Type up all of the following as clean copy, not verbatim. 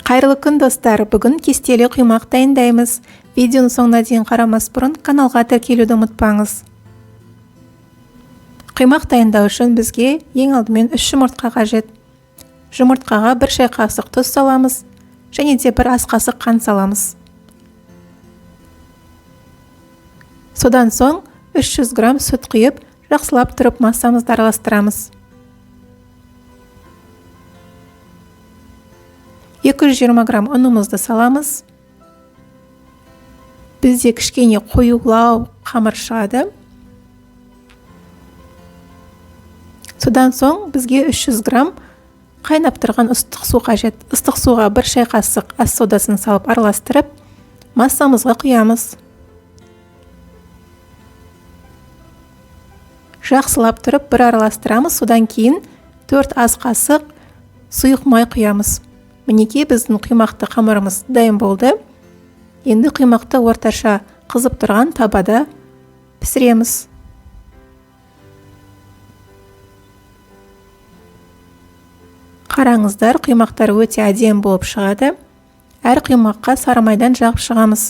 Қайырлы күн достар, бүгін кестелі құймақ дайындаймыз. Видеоны соңына дейін қарамас бұрын каналға тіркелуді ұмытпаңыз. Құймақ дайындау үшін бізге ең алдымен 3 жұмыртқа қажет. Жұмыртқаға 1 шай қасық тұз саламыз, және де 1 ас қасық қант саламыз. Содан соң 300 грамм сүт құйып, жақсылап тұрып массамызды араластырамыз. 220 грамм ұнымызды саламыз. Бізде кішкене қоюлау қамыр шығады. Содан соң бізге 300 грамм қайнап тұрған ыстық су қажет. Ыстық суға 1 шай қасық ас содасын салып араластырып, массамызға құямыз. Жақсылап тұрып бір араластырамыз, содан кейін 4 ас қасық сұйық май құямыз. Мінекей біздің құймақты қамырымыз дайын болды. Енді құймақты орташа қызып тұрған табада пісіреміз. Қараңыздар, құймақтар өте әдемі болып шығады. Әр құймаққа сары майдан жағып шығамыз.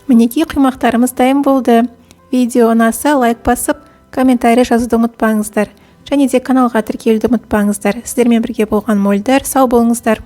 Мінекей құймақтарымыз дайын болды. Видео ұнаса лайк басып, комментарий жазуды ұмытпаңыздар. Және де каналға тіркелуді ұмытпаңыздар. Сіздермен бірге болған Мөлдір, сау болыңыздар.